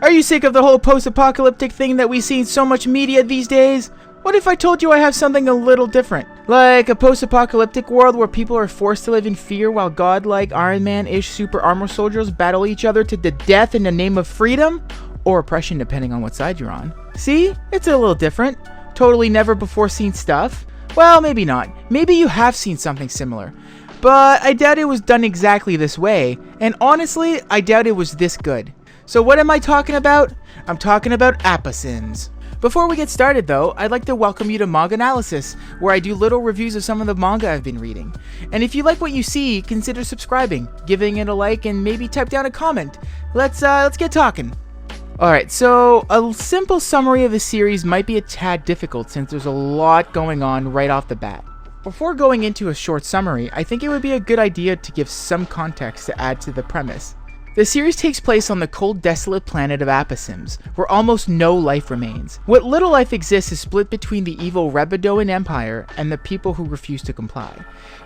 Are you sick of the whole post-apocalyptic thing that we see in so much media these days? What if I told you I have something a little different? Like a post-apocalyptic world where people are forced to live in fear while godlike Iron Man-ish super armor soldiers battle each other to the death in the name of freedom? Or oppression, depending on what side you're on. See? It's a little different. Totally never before seen stuff. Well, maybe not. Maybe you have seen something similar. But I doubt it was done exactly this way. And honestly, I doubt it was this good. So what am I talking about? I'm talking about Aposims. Before we get started though, I'd like to welcome you to MangAnalysis, where I do little reviews of some of the manga I've been reading. And if you like what you see, consider subscribing, giving it a like, and maybe type down a comment. Let's get talking. Alright, so a simple summary of the series might be a tad difficult since there's a lot going on right off the bat. Before going into a short summary, I think it would be a good idea to give some context to add to the premise. The series takes place on the cold, desolate planet of Aposims, where almost no life remains. What little life exists is split between the evil Rebedoan Empire and the people who refuse to comply.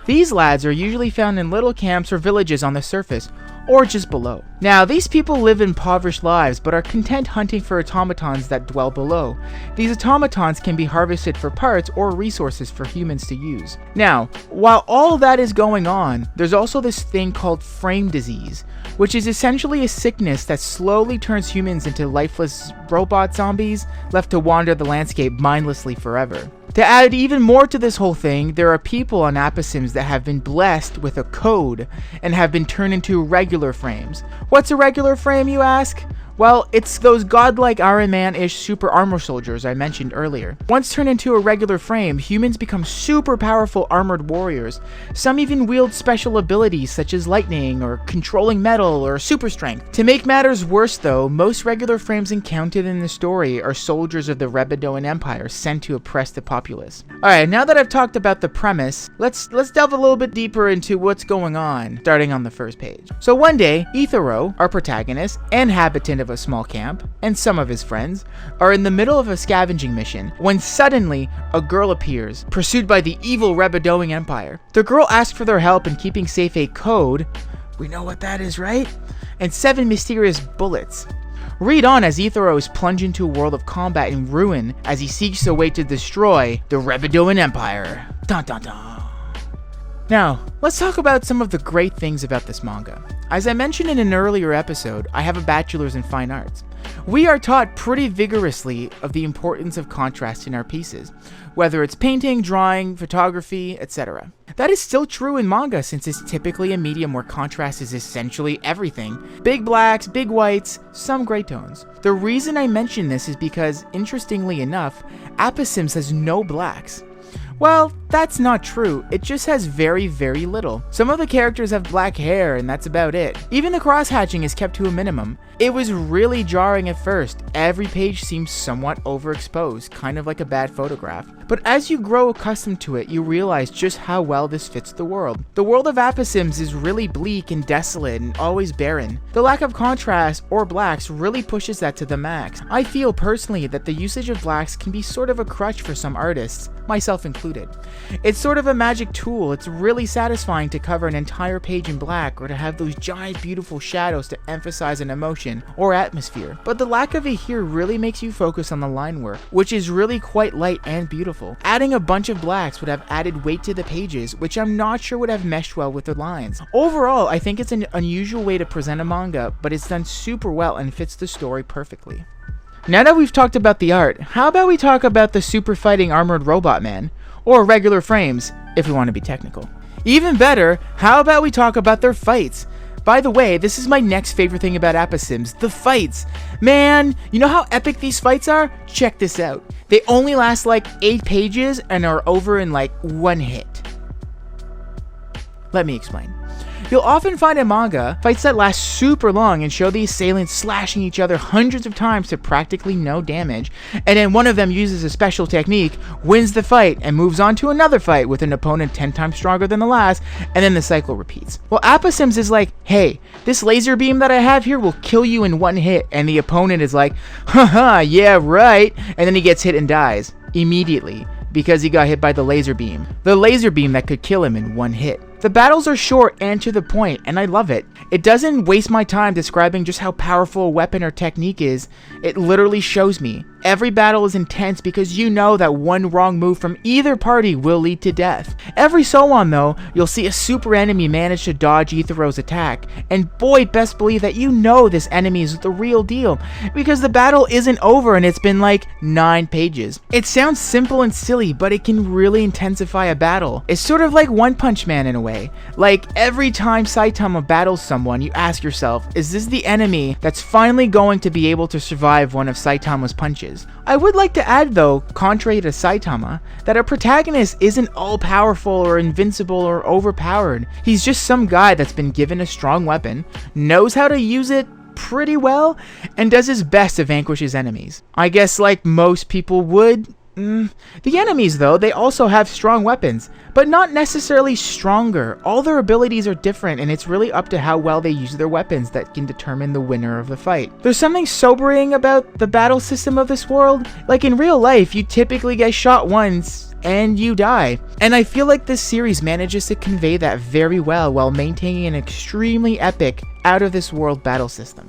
These lads are usually found in little camps or villages on the surface, or just below. Now, these people live impoverished lives, but are content hunting for automatons that dwell below. These automatons can be harvested for parts or resources for humans to use. Now, while all of that is going on, there's also this thing called frame disease, which is essentially a sickness that slowly turns humans into lifeless robot zombies left to wander the landscape mindlessly forever. To add even more to this whole thing, there are people on Aposims that have been blessed with a code and have been turned into regular frames. What's a regular frame, you ask? Well, it's those godlike Iron Man-ish super armor soldiers I mentioned earlier. Once turned into a regular frame, humans become super powerful armored warriors. Some even wield special abilities such as lightning or controlling metal or super strength. To make matters worse though, most regular frames encountered in the story are soldiers of the Rebedoan Empire sent to oppress the populace. Alright, now that I've talked about the premise, let's delve a little bit deeper into what's going on, starting on the first page. So one day, Itharo, our protagonist, and habitant of a small camp, and some of his friends, are in the middle of a scavenging mission when suddenly a girl appears, pursued by the evil Rebedoan Empire. The girl asks for their help in keeping safe a code, we know what that is, right? And 7 mysterious bullets. Read on as Itharo plunges into a world of combat and ruin as he seeks a way to destroy the Rebedoan Empire. Dun dun dun. Now, let's talk about some of the great things about this manga. As I mentioned in an earlier episode, I have a bachelor's in fine arts. We are taught pretty vigorously of the importance of contrast in our pieces, whether it's painting, drawing, photography, etc. That is still true in manga since it's typically a medium where contrast is essentially everything. Big blacks, big whites, some gray tones. The reason I mention this is because, interestingly enough, Aposims has no blacks. Well, that's not true, it just has very, very little. Some of the characters have black hair and that's about it. Even the cross-hatching is kept to a minimum. It was really jarring at first. Every page seems somewhat overexposed, kind of like a bad photograph. But as you grow accustomed to it, you realize just how well this fits the world. The world of Aposims is really bleak and desolate and always barren. The lack of contrast or blacks really pushes that to the max. I feel personally that the usage of blacks can be sort of a crutch for some artists, myself included. It's sort of a magic tool. It's really satisfying to cover an entire page in black or to have those giant beautiful shadows to emphasize an emotion or atmosphere. But the lack of it here really makes you focus on the line work, which is really quite light and beautiful. Adding a bunch of blacks would have added weight to the pages, which I'm not sure would have meshed well with the lines. Overall, I think it's an unusual way to present a manga, but it's done super well and fits the story perfectly. Now that we've talked about the art, how about we talk about the super fighting armored robot man? Or regular frames, if we want to be technical. Even better, how about we talk about their fights? By the way, this is my next favorite thing about Aposims, the fights. Man, you know how epic these fights are? Check this out. They only last like 8 pages and are over in like 1 hit. Let me explain. You'll often find in manga fights that last super long and show the assailants slashing each other hundreds of times to practically no damage, and then one of them uses a special technique, wins the fight, and moves on to another fight with an opponent 10 times stronger than the last, and then the cycle repeats. Well, Aposims is like, hey, this laser beam that I have here will kill you in 1 hit, and the opponent is like, haha, yeah, right, and then he gets hit and dies immediately because he got hit by the laser beam that could kill him in 1 hit. The battles are short and to the point, and I love it. It doesn't waste my time describing just how powerful a weapon or technique is. It literally shows me. Every battle is intense because you know that one wrong move from either party will lead to death. Every so on though, you'll see a super enemy manage to dodge Ethero's attack, and boy, best believe that you know this enemy is the real deal, because the battle isn't over and it's been like 9 pages. It sounds simple and silly, but it can really intensify a battle. It's sort of like One Punch Man in a way. Like every time Saitama battles someone, you ask yourself, is this the enemy that's finally going to be able to survive one of Saitama's punches? I would like to add though, contrary to Saitama, that our protagonist isn't all-powerful or invincible or overpowered. He's just some guy that's been given a strong weapon, knows how to use it pretty well, and does his best to vanquish his enemies. I guess like most people would. The enemies though, they also have strong weapons, but not necessarily stronger. All their abilities are different, and it's really up to how well they use their weapons that can determine the winner of the fight. There's something sobering about the battle system of this world. Like in real life, you typically get shot once and you die. And I feel like this series manages to convey that very well while maintaining an extremely epic, out of this world battle system.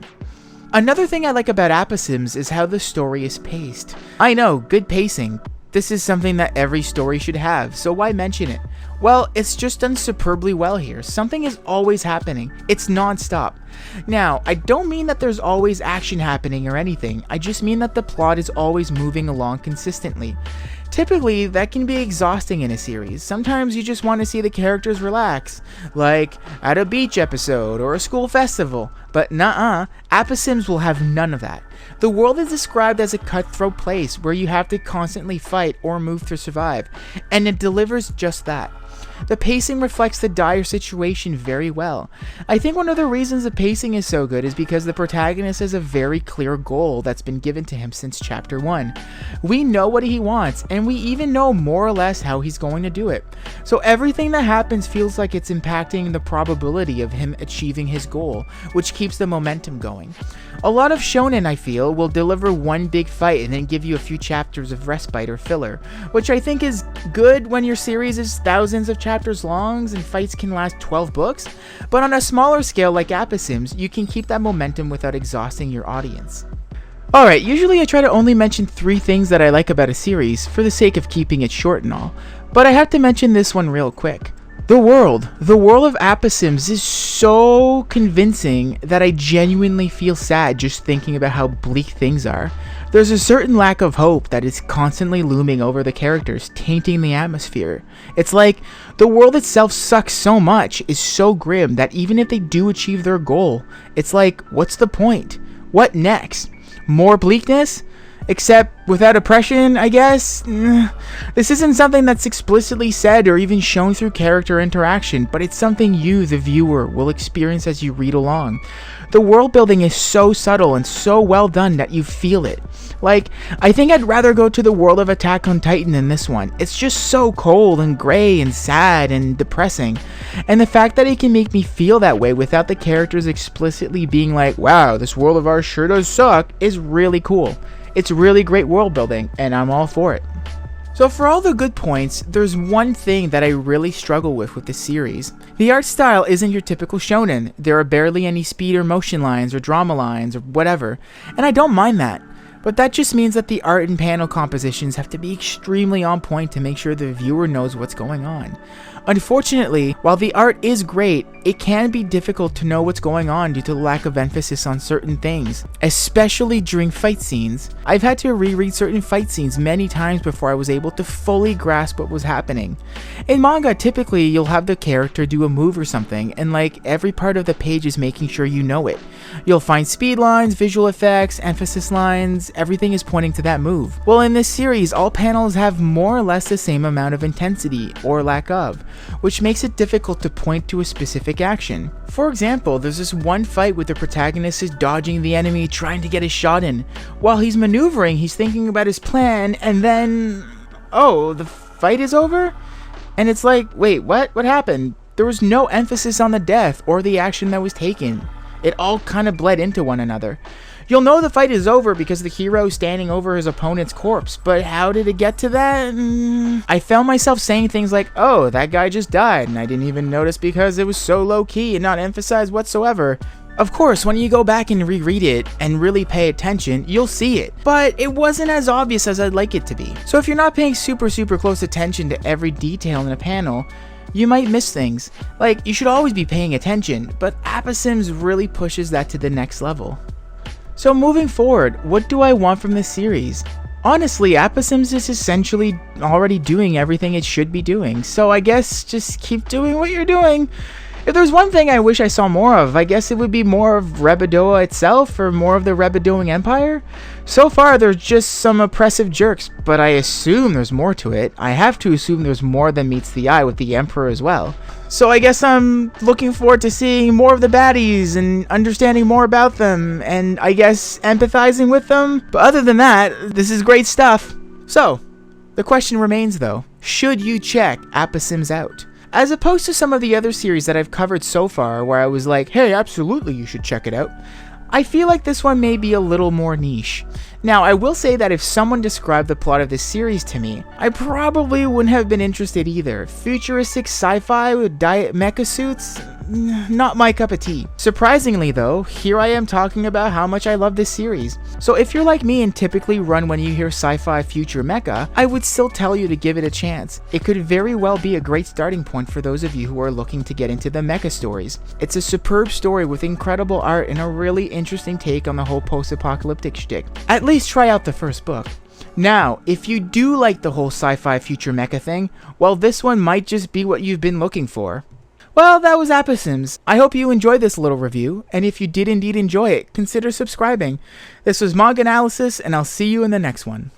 Another thing I like about Aposims is how the story is paced. I know, good pacing. This is something that every story should have, so why mention it? Well, it's just done superbly well here. Something is always happening. It's non-stop. Now, I don't mean that there's always action happening or anything. I just mean that the plot is always moving along consistently. Typically, that can be exhausting in a series. Sometimes you just want to see the characters relax, like at a beach episode or a school festival. But nuh-uh, Aposims will have none of that. The world is described as a cutthroat place where you have to constantly fight or move to survive, and it delivers just that. The pacing reflects the dire situation very well. I think one of the reasons the pacing is so good is because the protagonist has a very clear goal that's been given to him since chapter 1. We know what he wants, and we even know more or less how he's going to do it. So everything that happens feels like it's impacting the probability of him achieving his goal, which keeps the momentum going. A lot of shonen, I feel, will deliver one big fight and then give you a few chapters of respite or filler, which I think is good when your series is thousands of chapters long and fights can last 12 books, but on a smaller scale like Aposims, you can keep that momentum without exhausting your audience. Alright, usually I try to only mention 3 things that I like about a series for the sake of keeping it short and all, but I have to mention this one real quick. The world of Aposims is so convincing that I genuinely feel sad just thinking about how bleak things are. There's a certain lack of hope that is constantly looming over the characters, tainting the atmosphere. It's like the world itself sucks so much, is so grim, that even if they do achieve their goal, it's like, what's the point? What next? More bleakness? Except without oppression, I guess? This isn't something that's explicitly said or even shown through character interaction, but it's something you, the viewer, will experience as you read along. The world building is so subtle and so well done that you feel it. Like, I think I'd rather go to the world of Attack on Titan than this one. It's just so cold and gray and sad and depressing. And the fact that it can make me feel that way without the characters explicitly being like, wow, this world of ours sure does suck, is really cool. It's really great world building, and I'm all for it. So for all the good points, there's one thing that I really struggle with this series. The art style isn't your typical shonen. There are barely any speed or motion lines or drama lines or whatever, and I don't mind that. But that just means that the art and panel compositions have to be extremely on point to make sure the viewer knows what's going on. Unfortunately, while the art is great, it can be difficult to know what's going on due to the lack of emphasis on certain things, especially during fight scenes. I've had to reread certain fight scenes many times before I was able to fully grasp what was happening. In manga, typically you'll have the character do a move or something, and like every part of the page is making sure you know it. You'll find speed lines, visual effects, emphasis lines, everything is pointing to that move. Well, in this series, all panels have more or less the same amount of intensity, or lack of, which makes it difficult to point to a specific action. For example, there's this one fight where the protagonist is dodging the enemy, trying to get his shot in. While he's maneuvering, he's thinking about his plan, and then, oh, the fight is over? And it's like, wait, what? What happened? There was no emphasis on the death or the action that was taken. It all kind of bled into one another. You'll know the fight is over because the hero is standing over his opponent's corpse, but how did it get to that? I found myself saying things like, oh, that guy just died, and I didn't even notice because it was so low-key and not emphasized whatsoever. Of course, when you go back and reread it and really pay attention, you'll see it, but it wasn't as obvious as I'd like it to be. So if you're not paying super close attention to every detail in a panel, you might miss things. Like, you should always be paying attention, but Aposims really pushes that to the next level. So moving forward, what do I want from this series? Honestly, Aposims is essentially already doing everything it should be doing, so I guess just keep doing what you're doing. If there's one thing I wish I saw more of, I guess it would be more of Rebedoa itself, or more of the Rebedoing Empire. So far, there's just some oppressive jerks, but I assume there's more to it. I have to assume there's more than meets the eye with the Emperor as well. So I guess I'm looking forward to seeing more of the baddies and understanding more about them, and I guess empathizing with them. But other than that, this is great stuff. So, the question remains though, should you check Aposims out? As opposed to some of the other series that I've covered so far where I was like, hey, absolutely you should check it out, I feel like this one may be a little more niche. Now, I will say that if someone described the plot of this series to me, I probably wouldn't have been interested either. Futuristic sci-fi with diet mecha suits? Not my cup of tea. Surprisingly though, here I am talking about how much I love this series. So if you're like me and typically run when you hear sci-fi future mecha, I would still tell you to give it a chance. It could very well be a great starting point for those of you who are looking to get into the mecha stories. It's a superb story with incredible art and a really interesting take on the whole post-apocalyptic shtick. At least try out the first book. Now, if you do like the whole sci-fi future mecha thing, well, this one might just be what you've been looking for. Well, that was Aposims. I hope you enjoyed this little review, and if you did indeed enjoy it, consider subscribing. This was MangAnalysis, and I'll see you in the next one.